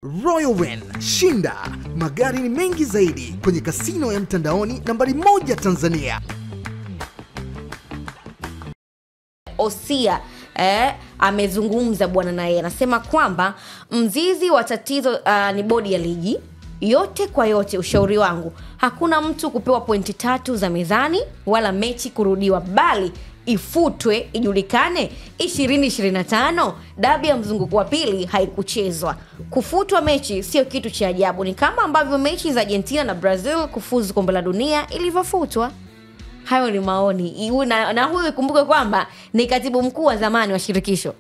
Royal Win, shinda magari ni mengi zaidi kwenye kasino ya mtandaoni nambari 1 Tanzania. Osia amezungumza bwana, naye anasema kwamba mzizi wa tatizo ni bodi ya ligi. Yote kwa yote, ushauri wangu, hakuna mtu kupewa pointi 3 za mezani wala mechi kurudiwa, bali ifutwe, ijulikane 2025 dabi ya mzunguko wa pili haikuchezwa. Kufutwa mechi sio kitu cha ajabu, ni kama ambavyo mechi za Argentina na Brazil kufuzu kombe la dunia ilivyofutwa. Hayo ni maoni. Na huyu ikumbuke kwamba ni katibu mkuu wa zamani wa shirikisho,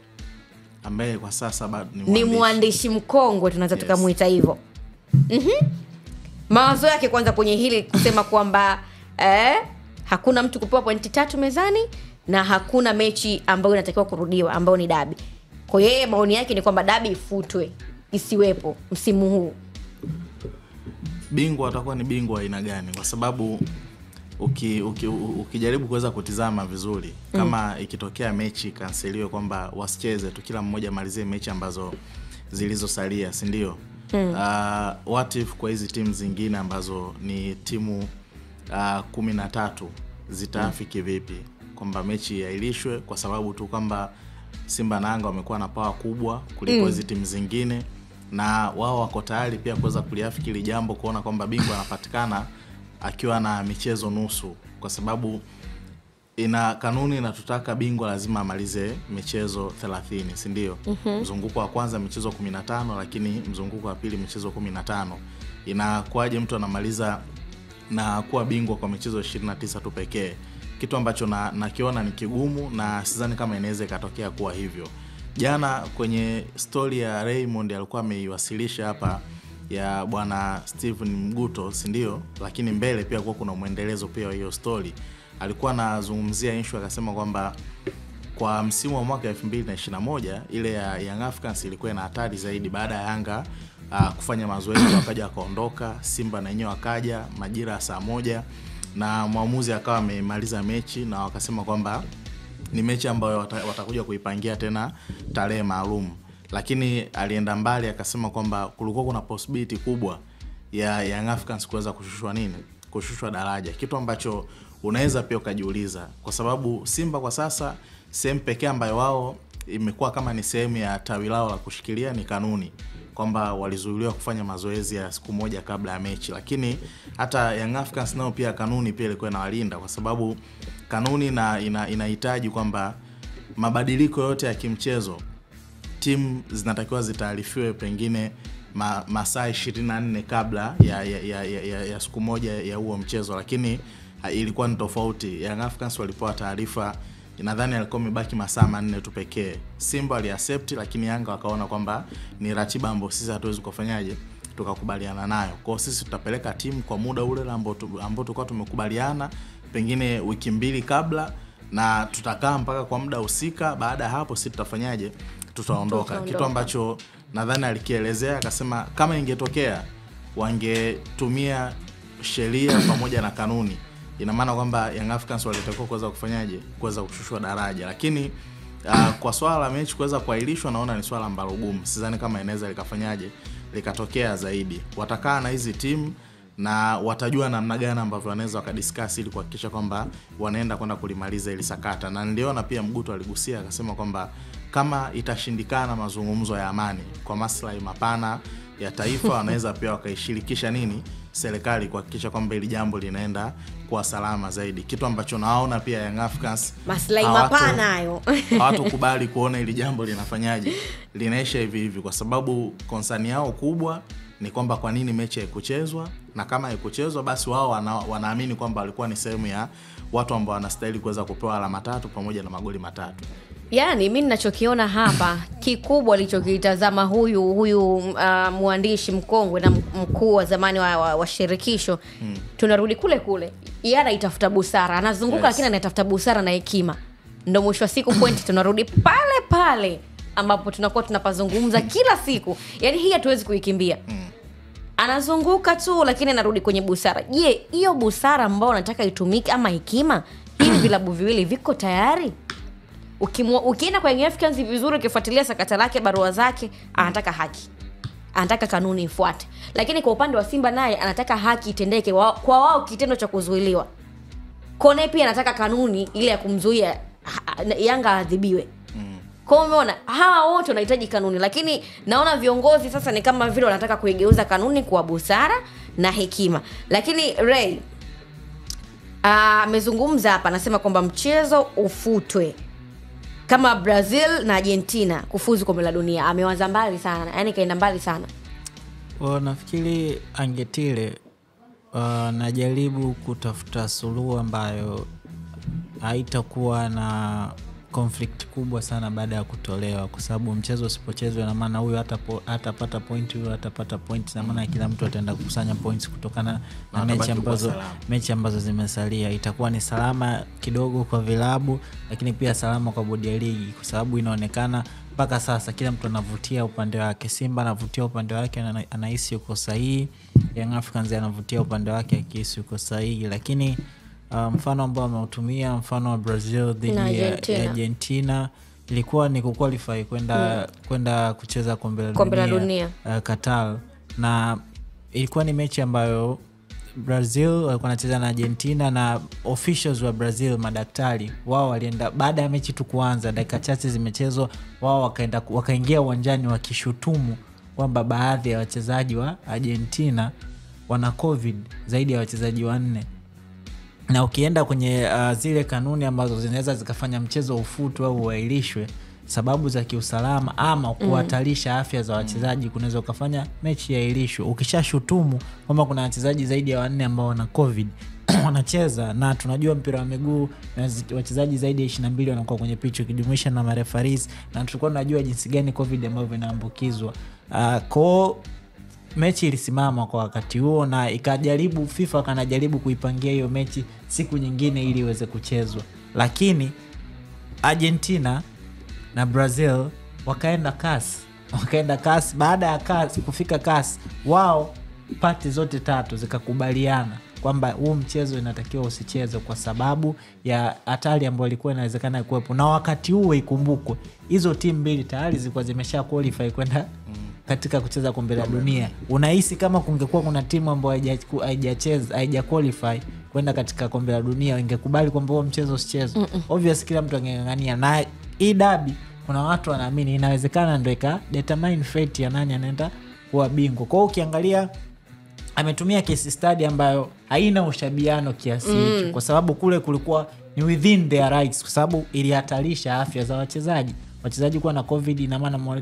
ambaye kwa sasa bado ni mwandishi mkongwe, tunaweza tukamuita hivyo. Mawazo yake kwanza kwenye hili kusema kwamba hakuna mtu kupewa pointi 3 mezani na hakuna mechi ambayo inatakiwa kurudiwa ambayo ni dabi. Kwa yeye maoni yake ni kwamba dabi ifutwe, isiwepo msimu huu. Bingwa atakuwa ni bingwa aina gani? Kwa sababu ukijaribu kuweza kutizama vizuri, kama ikitokea mechi kanseliwe kwamba wasicheze tu, kila mmoja malizie mechi ambazo zilizosalia, si ndio? What if kwa hizi timu zingine ambazo ni timu 13 zitafiki vipi kwamba mechi yailishwe kwa sababu tu kwamba Simba na Yanga wamekuwa na power kubwa kuliko hizi timu zingine, na wao wako tayari pia kuweza kuliafikiri jambo, kuona kwamba bingwa anapatikana akiwa na michezo nusu, kwa sababu ina kanuni inatutaka bingwa lazima amalize michezo 30, si ndio? Mzunguko wa kwanza michezo 15, lakini mzunguko wa pili michezo 15. Inakuaje mtu anamaliza na kuwa bingwa kwa michezo 29 tu pekee? Kitu ambacho nakiona ni kigumu, na sidhani kama inaweza ikatokea kuwa hivyo. Jana kwenye story ya Raymond alikuwa ameiwasilisha hapa ya bwana Steven Mguto, si ndio? Lakini mbele pia kuna muendelezo pia wa hiyo story. Alikuwa anazungumzia issue, akasema kwamba kwa msimu wa mwaka 2021 ile ya Young Africans ilikuwa ina hatari zaidi baada ya Yanga kufanya mazoezi, wakaja wakaondoka, Simba na wenyewe wakaja majira ya saa 1 na mwamuzi akawa amemaliza mechi, na wakasema kwamba ni mechi ambayo watakuja kuipangia tena tarehe maalum. Lakini alienda mbali akasema kwamba kulikuwa kuna possibility kubwa ya Young Africans kuweza kushushwa daraja, kitu ambacho unaweza pia ukajiuliza, kwa sababu Simba kwa sasa sehemu pekee ambayo wao imekuwa kama ni sehemu ya tawi lao la kushikilia ni kanuni, kwamba walizuiliwa kufanya mazoezi ya siku moja kabla ya mechi. Lakini hata Young Africans nao pia kanuni pia ilikuwa inawalinda, kwa sababu kanuni inahitaji kwamba mabadiliko yote ya kimchezo timu zinatakiwa zitaarifiwe pengine masaa 24 kabla ya siku moja ya huo mchezo. Lakini ilikuwa ni tofauti. Young Africans walipewa taarifa, nadhani alikuwa imebaki masaa 4 tu pekee. Simba aliaccept, lakini Yanga wakaona kwamba ni ratiba ambayo sisi hatuwezi kufanyaje tukakubaliana nayo. Kwa hiyo sisi tutapeleka timu kwa muda ule ambao tulikuwa tumekubaliana, pengine wiki 2 kabla, na tutakaa mpaka kwa muda husika. Baada ya hapo sisi tutafanyaje, tutaondoka. Kitu ambacho nadhani alikielezea, akasema kama ingetokea wangetumia sheria pamoja na kanuni, ina maana kwamba Young Africans walitakiwa kuweza kufanyaje, kuweza kushushwa daraja. Lakini kwa swala la mechi kuweza kuahirishwa, naona ni swala ambalo gumu. Sidhani kama inaweza likafanyaje likatokea zaidi. Watakaa na hizi timu na watajua namna gani ambavyo wanaweza wakadiscuss ili kuhakikisha kwamba wanaenda kwenda kulimaliza ili sakata. Na niliona pia Mguto aligusia akasema kwamba kama itashindikana mazungumzo ya amani kwa maslahi mapana ya taifa, wanaweza pia wakaishirikisha serikali kuhakikisha kwamba ili jambo linaenda kwa salama zaidi, kitu ambacho naona pia Young Africans maslahi mapana hayo hawatukubali kuona ili jambo linafanyaje linaisha hivi, kwa sababu concern yao kubwa ni kwamba kwa nini mechi haikuchezwa, na kama haikuchezwa basi wao wanaamini kwamba walikuwa ni sehemu ya watu ambao wanastahili kuweza kupewa alama 3 pamoja na magoli 3. Yaani mimi ninachokiona hapa kikubwa alichokitazama huyu mwandishi mkongwe na mkuu wa zamani wa shirikisho, tunarudi kule yeye anaitafuta busara, anazunguka lakini anatafuta busara na hekima. Ndio mwisho wa siku point tunarudi pale ambapo tunakuwa tunapazungumza kila siku. Yaani hii hatuwezi kuikimbia. Anazunguka tu lakini anarudi kwenye busara. Je, hiyo busara ambayo anataka itumike ama hekima, hivi vilabu viwili viko tayari? Ukienda kwa Young Africans vizuri, ukifuatilia sakata lake, barua zake, anataka haki. anataka kanuni ifuate. Lakini kwa upande wa Simba naye anataka haki itendeke kwa wao kitendo cha kuzuiliwa. Kone pia anataka kanuni ile ya kumzuia Yanga adhibiwe. Kwa umeona hawa wote wanahitaji kanuni, lakini naona viongozi sasa ni kama vile wanataka kuigeuza kanuni kwa busara na hekima. Lakini Ray amezungumza hapa, anasema kwamba mchezo ufutwe kama Brazil na Argentina kufuzu kombe la dunia. Amewaza mbali sana, yani kaenda mbali sana. Nafikiri Angetile najaribu kutafuta suluhu ambayo haitakuwa na conflict kubwa sana baada ya kutolewa, kwa sababu mchezo usipochezwa na maana huyu hatapata point, huyu hatapata point, na maana kila mtu ataenda kukusanya points kutokana na mechi ambazo zimesalia. Itakuwa ni salama kidogo kwa vilabu, lakini pia salama kwa bodi ya ligi, kwa sababu inaonekana mpaka sasa kila mtu anavutia upande wake. Simba anavutia upande wake na anahisi yuko sahihi, Young Africans anavutia upande wake akihisi yuko sahihi, lakini mfano ambao ameutumia, mfano wa Brazil dhidi ya Argentina, ilikuwa ni kuqualify kwenda kucheza kombe la dunia Qatar, na ilikuwa ni mechi ambayo Brazil walikuwa wanacheza na Argentina, na officials wa Brazil, madaktari wao walienda baada ya mechi tu kuanza, dakika chache zimechezwa, wao wakaingia uwanjani wakishutumu kwamba baadhi ya wachezaji wa Argentina wana COVID, zaidi ya wachezaji 4. Na ukienda kwenye zile kanuni ambazo zinaweza zikafanya mchezo ufutwe au uahirishwe, sababu za kiusalama ama kuhatarisha afya za wachezaji, kunaweza kufanya mechi iahirishwe. Ukishashutumu kwamba kuna wachezaji zaidi ya 4 ambao wana COVID wanacheza, na tunajua mpira wa miguu wachezaji zaidi ya 22 wanakuwa kwenye pitch ukijumuisha na marefaris, na tulikuwa tunajua jinsi gani COVID ambavyo inaambukizwa. Kwa mechi ilisimama kwa wakati huo, na ikajaribu FIFA kanajaribu kuipangia hiyo mechi siku nyingine ili iweze kuchezwa, lakini Argentina na Brazil wakaenda CAS. Baada ya CAS kufika CAS, wao pati zote tatu zikakubaliana kwamba huu mchezo inatakiwa usichezwe kwa sababu ya hatari ambayo ilikuwa inawezekana kuwepo. Na wakati huo ikumbukwe hizo timu mbili tayari zilikuwa zimesha qualify kwenda katika kucheza kombe la dunia. Unahisi kama kungekuwa kuna timu ambayo haija qualify kwenda katika kombe la dunia, ingekubali kwamba huo mchezo usichezwe? Obviously kila mtu angeng'ang'ania, na hii dabi kuna watu wanaamini inawezekana ndio ika determine fate ya nani anaenda kuwa bingwa. Kwa hiyo ukiangalia ametumia case study ambayo haina ushabiano kiasi hicho, kwa sababu kule kulikuwa ni within their rights, kwa sababu ilihatarisha afya za wachezaji kuwa na COVID, na maana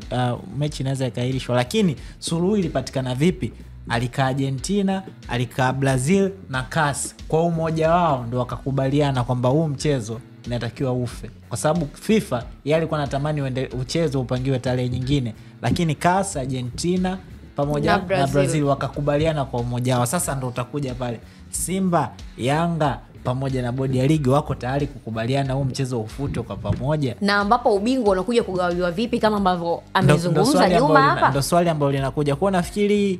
mechi inaweza ikaahirishwa. Lakini suluhu ilipatikana vipi? Alikaa Argentina, alikaa Brazil na CAS kwa umoja wao ndio wakakubaliana kwamba huu mchezo inatakiwa ufe, kwa sababu FIFA yeye alikuwa anatamani mchezo upangiwe tarehe nyingine, lakini CAS, Argentina pamoja na Brazil wakakubaliana kwa umoja wao. Sasa ndio utakuja pale Simba, Yanga pamoja na bodi ya ligi wako tayari kukubaliana huu mchezo ufutwe kwa pamoja, na ambapo ubingwa unakuja kugawiwa vipi kama ambavyo amezungumza nyuma hapa, ndio swali ambalo linakuja. Kwa nafikiri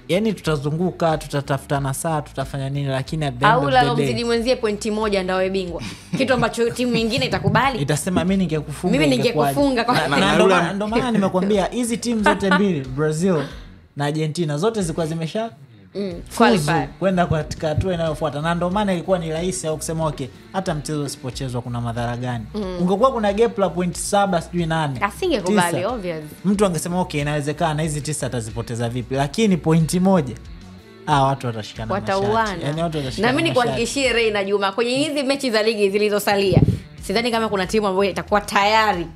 yani tutazunguka, tutatafutana saa, tutafanya nini, lakini at the end of the day au la mzidi mwenzie pointi moja ndio awe bingwa, kitu ambacho timu nyingine itakubali, itasema mimi ningekufunga kwa ndio maana nimekuambia hizi timu zote mbili Brazil na Argentina zote zilikuwa zimesha qualify kwenda katika hatua inayofuata, na ndio maana ilikuwa ni rahisi au kusema okay, hata mchezo usipochezwa kuna madhara gani? Ungekuwa kuna gap la point 7 sijui 8, asingekubali obvious. Mtu angesema okay, inawezekana hizi 9 atazipoteza vipi, lakini point moja watu watashikana mashati. Yani watu watashikana. Na mimi nikuhakikishie Ray na Juma, kwenye hizi mechi za ligi zilizosalia sidhani kama kuna timu ambayo itakuwa tayari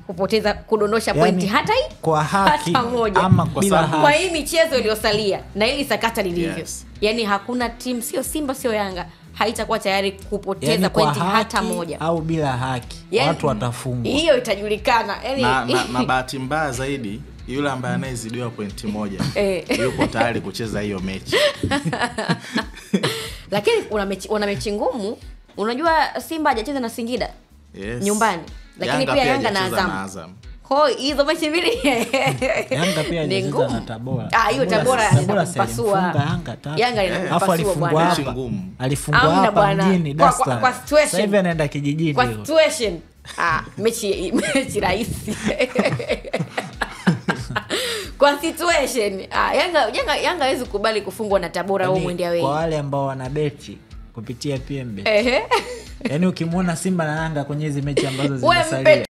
kudondosha pointi hata hii kwa haki moja, ama kwa hii michezo iliyosalia na ili sakata lilivyo. Yes. Yani hakuna timu, sio Simba sio Yanga, haitakuwa tayari kupoteza pointi hata moja, au bila haki watu watafungwa. Hiyo itajulikana. Yani na bahati mbaya zaidi yule ambaye anayezidiwa pointi moja yuko tayari kucheza hiyo mechi. Lakini una mechi ngumu. Unajua Simba hajacheza na Singida nyumbani, lakini pia Yanga na Azam. Kwa hizo mechi mbili Yanga pia hajacheza na Tabora. Hiyo Tabora inapasua Yanga inapasua bwana. Alifungwa hapa mjini Dar es Salaam. Sasa hivi anaenda kijijini. Kwa situation mechi rahisi. kwa situation. Yanga hawezi kubali kufungwa na Tabora au mwende away. Kwa wale ambao wana beti kupitia PMB. Yaani ukimwona Simba na Yanga kwenye hizo mechi ambazo zimesalia